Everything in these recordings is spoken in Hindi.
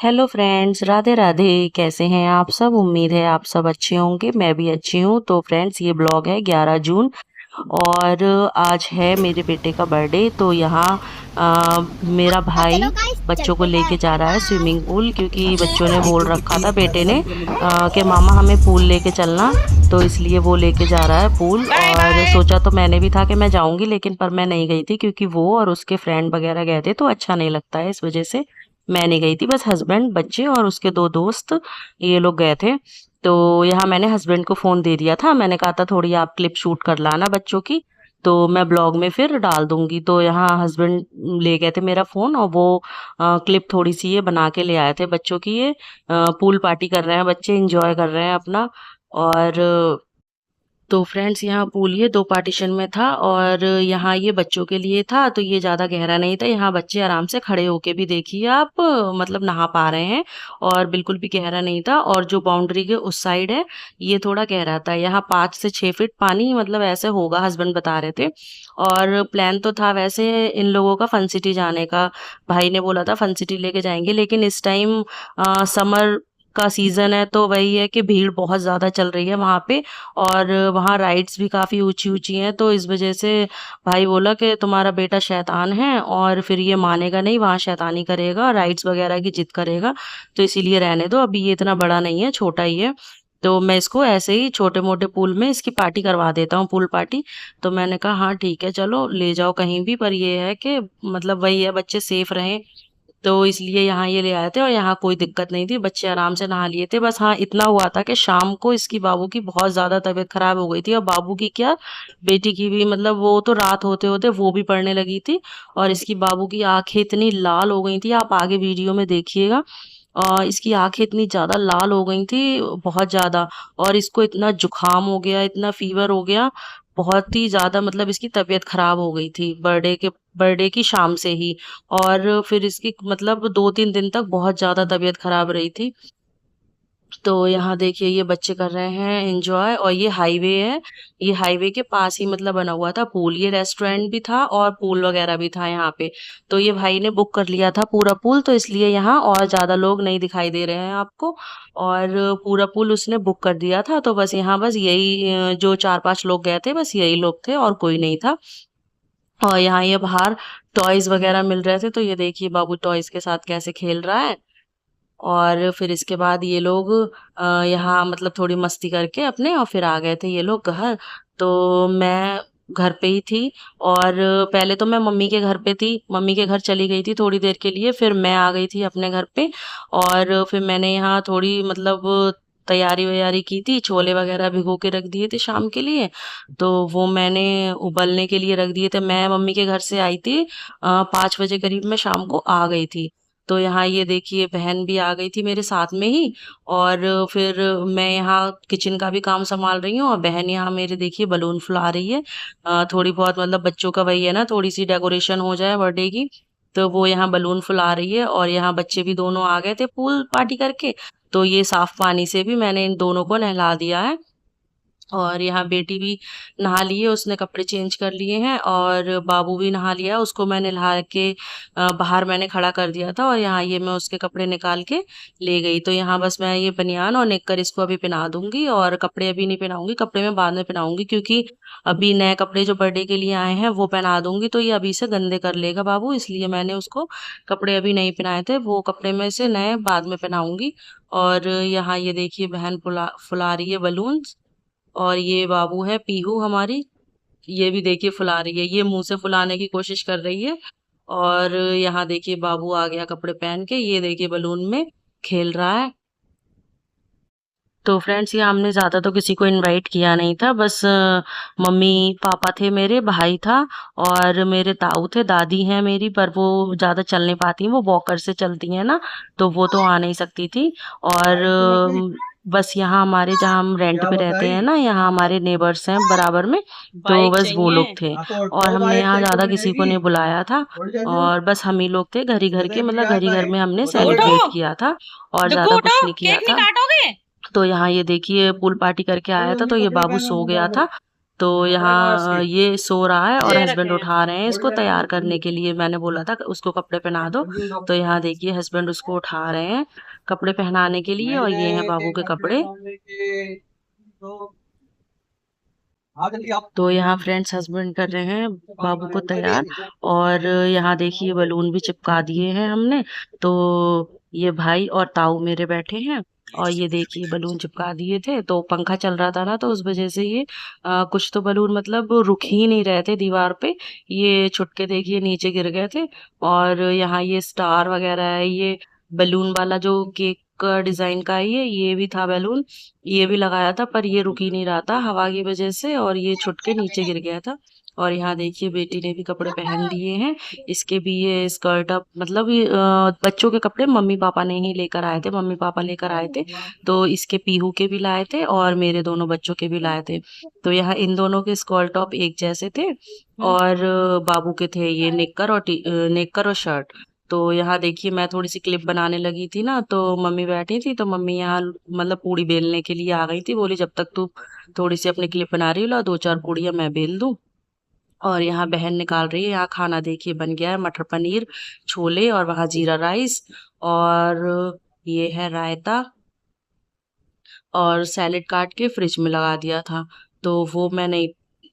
Hello friends, Radhe Radhe. कैसे हैं आप सब? उम्मीद है आप सब अच्छे होंगे। मैं भी अच्छी हूँ। तो फ्रेंड्स, ये ब्लॉग है 11 जून और आज है मेरे बेटे का बर्थडे। तो यहाँ मेरा भाई चलो गाइस बच्चों को चलते हैं। लेके जा रहा है स्विमिंग पूल, क्योंकि बच्चों ने बोल रखा था बेटे ने कि मामा हमें पूल लेके चलना। तो इसलिए वो लेके जा रहा है पूल। बाय और बाय। सोचा तो मैंने भी था कि मैं जाऊंगी, लेकिन पर मैं नहीं गई थी क्योंकि वो और उसके फ्रेंड वगैरह गए थे तो अच्छा नहीं लगता है, इस वजह से मैं नहीं गई थी। बस हस्बैंड, बच्चे और उसके दो दोस्त, ये लोग गए थे। तो यहाँ मैंने हस्बैंड को फ़ोन दे दिया था। मैंने कहा था थोड़ी आप क्लिप शूट कर लाना बच्चों की, तो मैं ब्लॉग में फिर डाल दूंगी। तो यहाँ हस्बैंड ले गए थे मेरा फ़ोन और वो क्लिप थोड़ी सी ये बना के ले आए थे बच्चों की। ये पूल पार्टी कर रहे हैं बच्चे, इंजॉय कर रहे हैं अपना। और तो फ्रेंड्स, यहाँ पूल ये दो पार्टीशन में था और यहाँ ये बच्चों के लिए था, तो ये ज़्यादा गहरा नहीं था। यहाँ बच्चे आराम से खड़े होके भी देखिए आप, मतलब नहा पा रहे हैं। और बिल्कुल भी गहरा नहीं था। और जो बाउंड्री के उस साइड है, ये थोड़ा गहरा था। यहाँ 5 से 6 फीट पानी मतलब ऐसे होगा, हस्बैंड बता रहे थे। और प्लान तो था वैसे इन लोगों का फन सिटी जाने का। भाई ने बोला था फन सिटी लेके जाएंगे, लेकिन इस टाइम समर का सीजन है, तो वही है कि भीड़ बहुत ज़्यादा चल रही है वहाँ पे। और वहाँ राइड्स भी काफ़ी ऊँची-ऊँची हैं, तो इस वज़ह से भाई बोला कि तुम्हारा बेटा शैतान है और फिर ये मानेगा नहीं, वहाँ शैतानी करेगा, राइड्स वग़ैरह की ज़िद करेगा। तो इसीलिए रहने दो, अभी ये इतना बड़ा नहीं है, छोटा ही है। तो मैं इसको ऐसे ही छोटे-मोटे पूल में इसकी पार्टी करवा देता हूँ, पूल पार्टी। तो मैंने कहा हाँ ठीक है, चलो ले जाओ कहीं भी, पर ये है कि मतलब वही है, बच्चे सेफ रहें। तो इसलिए यहाँ ये ले आए थे और यहाँ कोई दिक्कत नहीं थी, बच्चे आराम से नहा लिए थे। बस हाँ, इतना हुआ था कि शाम को इसकी बाबू की बहुत ज़्यादा तबीयत खराब हो गई थी, और बाबू की क्या, बेटी की भी, मतलब वो तो रात होते-होते वो भी पड़ने लगी थी। और इसकी बाबू की आँखें इतनी लाल हो गई थी, आप आगे वीडियो में देखिएगा। इसकी आँखें इतनी ज़्यादा लाल हो गई थी, बहुत ज़्यादा। और इसको इतना जुकाम हो गया, इतना फ़ीवर हो गया, बहुत ही ज़्यादा, मतलब इसकी तबीयत खराब हो गई थी बर्थडे की शाम से ही। और फिर इसकी मतलब 2-3 दिन तक बहुत ज़्यादा तबीयत खराब रही थी। तो यहाँ देखिए ये बच्चे कर रहे हैं एन्जॉय, और ये हाईवे है। ये हाईवे के पास ही मतलब बना हुआ था पूल। ये रेस्टोरेंट भी था और पूल वगैरह भी था यहाँ पे। तो ये भाई ने बुक कर लिया था पूरा पूल, तो इसलिए यहाँ और ज़्यादा लोग नहीं दिखाई दे रहे हैं आपको। और पूरा पूल उसने बुक कर दिया था, तो बस यहाँ बस यही जो 4-5 लोग गए थे, बस यही लोग थे और कोई नहीं था। और यहाँ ये बाहर टॉयज़ वगैरह मिल रहे थे, तो ये देखिए बाबू टॉयज़ के साथ कैसे खेल रहा है। और फिर इसके बाद ये लोग यहाँ मतलब थोड़ी मस्ती करके अपने, और फिर आ गए थे ये लोग घर। तो मैं घर पे ही थी। और पहले तो मैं मम्मी के घर पे थी, मम्मी के घर चली गई थी थोड़ी देर के लिए, फिर मैं आ गई थी अपने घर पे। और फिर मैंने यहाँ थोड़ी मतलब तैयारी वैयारी की थी, छोले वगैरह भिगो के रख दिए थे शाम के लिए। तो वो मैंने उबलने के लिए रख दिए थे। मैं मम्मी के घर से आई थी 5 बजे करीब, मैं शाम को आ गई थी। तो यहाँ ये देखिए बहन भी आ गई थी मेरे साथ में ही। और फिर मैं यहाँ किचन का भी काम संभाल रही हूँ, और बहन यहाँ मेरे देखिए बलून फुला रही है। थोड़ी बहुत मतलब बच्चों का वही है ना, थोड़ी सी डेकोरेशन हो जाए बर्थडे की। तो वो यहाँ बलून फुला रही है, और यहाँ बच्चे भी दोनों आ गए थे पूल पार्टी करके। तो ये साफ पानी से भी मैंने इन दोनों को नहला दिया है। और यहाँ बेटी भी नहा ली है, उसने कपड़े चेंज कर लिए हैं। और बाबू भी नहा लिया, उसको मैंने नहा के बाहर मैंने खड़ा कर दिया था, और यहाँ ये मैं उसके कपड़े निकाल के ले गई। तो यहाँ बस मैं ये बनियान और नेकर इसको अभी पहना दूंगी, और कपड़े अभी नहीं पहनाऊंगी, कपड़े मैं बाद में पहनाऊंगी, क्योंकि अभी नए कपड़े जो बर्थडे के लिए आए हैं वो पहना दूंगी तो ये अभी से गंदे कर लेगा बाबू, इसलिए मैंने उसको कपड़े अभी नहीं पहनाए थे, वो कपड़े में से नए बाद में पहनाऊंगी। और यहाँ ये देखिए बहन फुला फुला रही है बलून। और ये बाबू है पीहू हमारी, ये भी देखिए फुला रही है, ये मुंह से फुलाने की कोशिश कर रही है। और यहाँ देखिए बाबू आ गया कपड़े पहन के, ये देखिए बलून में खेल रहा है। तो फ्रेंड्स, ये हमने ज़्यादा तो किसी को इनवाइट किया नहीं था, बस मम्मी पापा थे मेरे, भाई था, और मेरे ताऊ थे, दादी हैं मेरी, पर वो ज़्यादा चल नहीं पाती, वो वॉकर से चलती हैं ना, तो वो तो आ नहीं सकती थी। और बस यहाँ हमारे जहाँ हम रेंट पे रहते हैं ना, यहाँ हमारे नेबर्स हैं बराबर में, तो बाइक बस वो चाहिए। लोग थे। और हमने यहाँ ज़्यादा किसी को नहीं बुलाया था, और बस हम ही लोग थे घर ही घर के, मतलब घर ही घर में हमने उठो, सेलिब्रेट किया था, और डुग्गू ज़्यादा उठो, कुछ नहीं किया केक नहीं था। काटोगे? तो यहाँ ये देखिए पूल पार्टी करके आया था, तो ये बाबू सो गया था। तो यहाँ ये सो रहा है और हस्बैंड उठा रहे हैं इसको तैयार करने के लिए। मैंने बोला था कि उसको कपड़े पहना दो, तो यहाँ देखिए हस्बैंड उसको उठा रहे हैं कपड़े पहनाने के लिए, और ये हैं बाबू के कपड़े। तो यहाँ फ्रेंड्स हस्बैंड कर रहे हैं बाबू को तैयार, और यहाँ देखिए बलून भी चिपका दिए हैं हमने। तो ये भाई और ताऊ मेरे बैठे हैं, और ये देखिए बलून चिपका दिए थे, तो पंखा चल रहा था ना, तो उस वजह से ये कुछ तो बलून मतलब रुक ही नहीं रहे थे दीवार पे, ये छुटके देखिए नीचे गिर गए थे। और यहाँ ये स्टार वगैरह है, ये बलून वाला जो केक का डिजाइन का है, ये भी था बैलून, ये भी लगाया था, पर ये रुक ही नहीं रहा था हवा की वजह से, और ये छुट के नीचे गिर गया था। और यहाँ देखिए बेटी ने भी कपड़े पहन लिए हैं, इसके भी ये स्कर्ट अप मतलब ये बच्चों के कपड़े मम्मी पापा ने ही लेकर आए थे, मम्मी पापा लेकर आए थे। तो इसके पीहू के भी लाए थे और मेरे दोनों बच्चों के भी लाए थे। तो यहाँ इन दोनों के स्कर्ट टॉप एक जैसे थे, और बाबू के थे ये नेकर और शर्ट। तो यहाँ देखिए मैं थोड़ी सी क्लिप बनाने लगी थी ना, तो मम्मी बैठी थी, तो मम्मी यहाँ मतलब पूड़ी बेलने के लिए आ गई थी, बोली जब तक तू थोड़ी सी अपनी क्लिप बना रही हो ला दो चार पूड़ियाँ मैं बेल दूँ। और यहाँ बहन निकाल रही है। यहाँ खाना देखिए बन गया है, मटर पनीर, छोले, और वहाँ जीरा राइस, और ये है रायता, और सैलेड काट के फ्रिज में लगा दिया था, तो वो मैं नहीं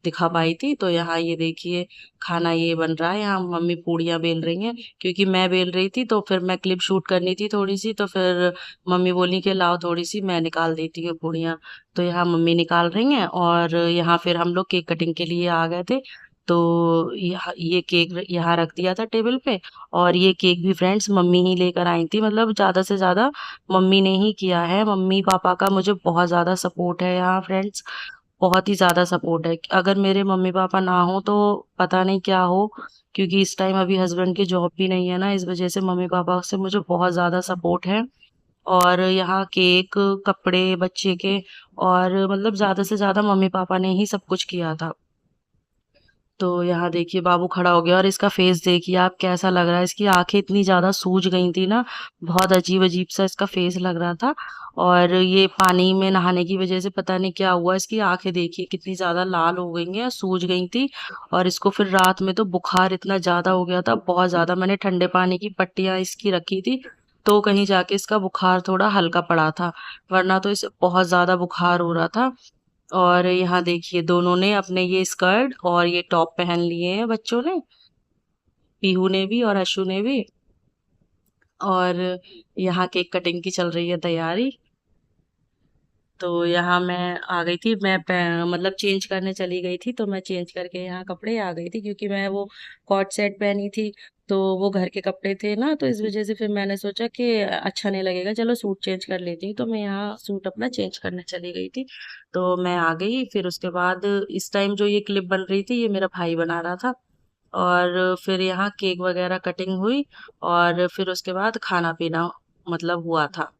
दिखा पाई थी। तो यहाँ ये देखिए खाना ये बन रहा है, यहाँ मम्मी पूड़ियाँ बेल रही हैं, क्योंकि मैं बेल रही थी तो फिर मैं क्लिप शूट करनी थी थोड़ी सी, तो फिर मम्मी बोली कि लाओ थोड़ी सी मैं निकाल देती हूँ पूड़ियाँ। तो यहाँ मम्मी निकाल रही हैं, और यहाँ फिर हम लोग केक कटिंग के लिए आ गए थे। तो यहाँ ये केक यहाँ रख दिया था टेबल पे, और ये केक भी फ्रेंड्स मम्मी ही लेकर आई थी, मतलब ज़्यादा से ज़्यादा मम्मी ने ही किया है। मम्मी पापा का मुझे बहुत ज़्यादा सपोर्ट है यहाँ फ्रेंड्स, बहुत ही ज़्यादा सपोर्ट है। अगर मेरे मम्मी पापा ना हो तो पता नहीं क्या हो, क्योंकि इस टाइम अभी हस्बैंड की जॉब भी नहीं है ना, इस वजह से मम्मी पापा से मुझे बहुत ज़्यादा सपोर्ट है। और यहाँ केक, कपड़े बच्चे के, और मतलब ज़्यादा से ज़्यादा मम्मी पापा ने ही सब कुछ किया था। तो यहाँ देखिए बाबू खड़ा हो गया, और इसका फेस देखिए आप कैसा लग रहा है, इसकी आंखें इतनी ज्यादा सूज गई थी ना, बहुत अजीब अजीब सा इसका फेस लग रहा था। और ये पानी में नहाने की वजह से पता नहीं क्या हुआ, इसकी आंखें देखिए कितनी ज्यादा लाल हो गई हैं, सूज गई थी। और इसको फिर रात में तो बुखार इतना ज्यादा हो गया था, बहुत ज्यादा। मैंने ठंडे पानी की पट्टियां इसकी रखी थी, तो कहीं जाके इसका बुखार थोड़ा हल्का पड़ा था, वरना तो इसे बहुत ज्यादा बुखार हो रहा था। और यहाँ देखिए दोनों ने अपने ये स्कर्ट और ये टॉप पहन लिए हैं बच्चों ने, पीहू ने भी और अशु ने भी। और यहाँ केक कटिंग की चल रही है तैयारी। तो यहाँ मैं आ गई थी, मैं मतलब चेंज करने चली गई थी, तो मैं चेंज करके यहाँ कपड़े आ गई थी, क्योंकि मैं वो कॉट सेट पहनी थी, तो वो घर के कपड़े थे ना, तो इस वजह से फिर मैंने सोचा कि अच्छा नहीं लगेगा, चलो सूट चेंज कर लेती हूँ। तो मैं यहाँ सूट अपना चेंज करने चली गई थी। तो मैं आ गई, फिर उसके बाद इस टाइम जो ये क्लिप बन रही थी ये मेरा भाई बना रहा था। और फिर यहाँ केक वगैरह कटिंग हुई, और फिर उसके बाद खाना पीना मतलब हुआ था।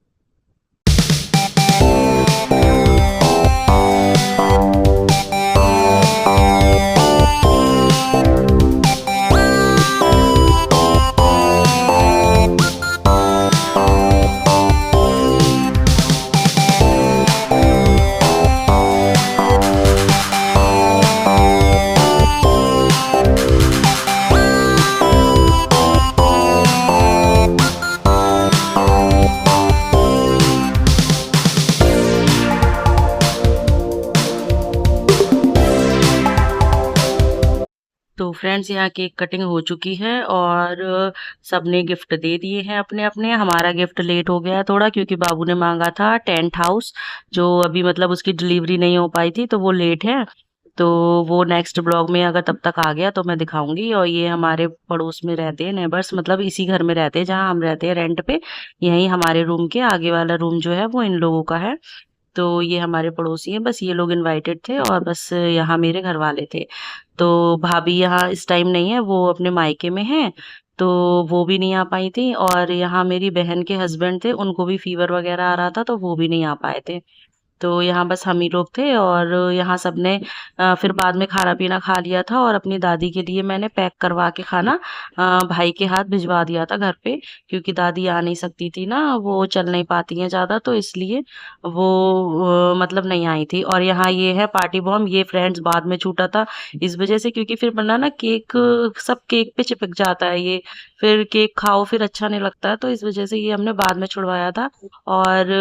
तो फ्रेंड्स यहाँ केक कटिंग हो चुकी है, और सबने गिफ्ट दे दिए हैं अपने अपने। हमारा गिफ्ट लेट हो गया है थोड़ा, क्योंकि बाबू ने मांगा था टेंट हाउस, जो अभी मतलब उसकी डिलीवरी नहीं हो पाई थी, तो वो लेट है। तो वो नेक्स्ट ब्लॉग में अगर तब तक आ गया तो मैं दिखाऊंगी। और ये हमारे पड़ोस में रहते हैं नेबर्स, मतलब इसी घर में रहते हैं जहाँ हम रहते हैं रेंट पे, यहीं हमारे रूम के आगे वाला रूम जो है वो इन लोगों का है। तो ये हमारे पड़ोसी हैं, बस ये लोग इनवाइटेड थे, और बस यहाँ मेरे घर वाले थे। तो भाभी यहाँ इस टाइम नहीं है, वो अपने मायके में है, तो वो भी नहीं आ पाई थी। और यहाँ मेरी बहन के हस्बैंड थे, उनको भी फीवर वगैरह आ रहा था, तो वो भी नहीं आ पाए थे। तो यहाँ बस हम ही लोग थे और यहाँ सबने फिर बाद में खाना पीना खा लिया था और अपनी दादी के लिए मैंने पैक करवा के खाना भाई के हाथ भिजवा दिया था घर पे, क्योंकि दादी आ नहीं सकती थी ना, वो चल नहीं पाती हैं ज़्यादा, तो इसलिए वो मतलब नहीं आई थी। और यहाँ ये है पार्टी बॉम्ब, ये फ्रेंड्स बाद में छूटा था इस वजह से, क्योंकि फिर वरना ना केक सब केक पे चिपक जाता है ये, फिर केक खाओ फिर अच्छा नहीं लगता है, तो इस वजह से ये हमने बाद में छुड़वाया था। और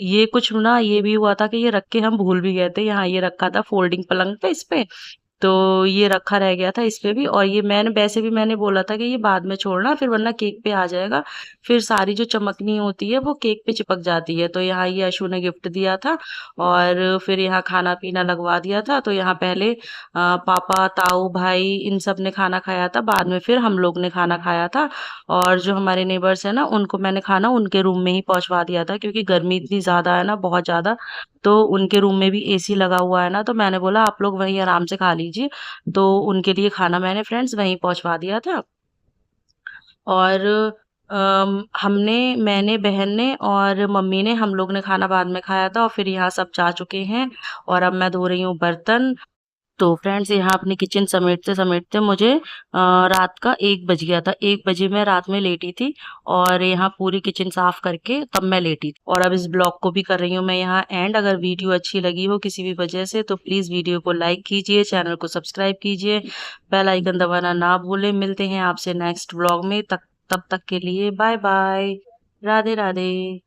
ये कुछ ना ये भी हुआ था कि ये रख के हम भूल भी गए थे, यहाँ ये रखा था फोल्डिंग पलंग पे इस पे, तो ये रखा रह गया था इस पे भी। और ये मैंने वैसे भी मैंने बोला था कि ये बाद में छोड़ना, फिर वरना केक पे आ जाएगा, फिर सारी जो चमकनी होती है वो केक पे चिपक जाती है। तो यहाँ ये अशु ने गिफ्ट दिया था और फिर यहाँ खाना पीना लगवा दिया था। तो यहाँ पहले पापा, ताऊ, भाई इन सब ने खाना खाया था, बाद में फिर हम लोग ने खाना खाया था। और जो हमारे नेबर्स है ना, उनको मैंने खाना उनके रूम में ही पहुंचवा दिया था, क्योंकि गर्मी इतनी ज्यादा है ना, बहुत ज्यादा। तो उनके रूम में भी एसी लगा हुआ है ना, तो मैंने बोला आप लोग वहीं आराम से खा लीजिए। तो उनके लिए खाना मैंने फ्रेंड्स वहीं पहुंचवा दिया था। और मैंने, बहन ने और मम्मी ने, हम लोग ने खाना बाद में खाया था और फिर यहाँ सब जा चुके हैं और अब मैं धो रही हूँ बर्तन। तो फ्रेंड्स यहाँ अपनी किचन समेटते समेटते मुझे रात का 1 बज गया था, 1 बजे मैं रात में लेटी थी और यहाँ पूरी किचन साफ करके तब मैं लेटी थी। और अब इस ब्लॉग को भी कर रही हूँ मैं यहाँ एंड। अगर वीडियो अच्छी लगी हो किसी भी वजह से तो प्लीज वीडियो को लाइक कीजिए, चैनल को सब्सक्राइब कीजिए, बेल आइकन दबाना ना भूले। मिलते हैं आपसे नेक्स्ट ब्लॉग में, तब तक के लिए बाय बाय, राधे राधे।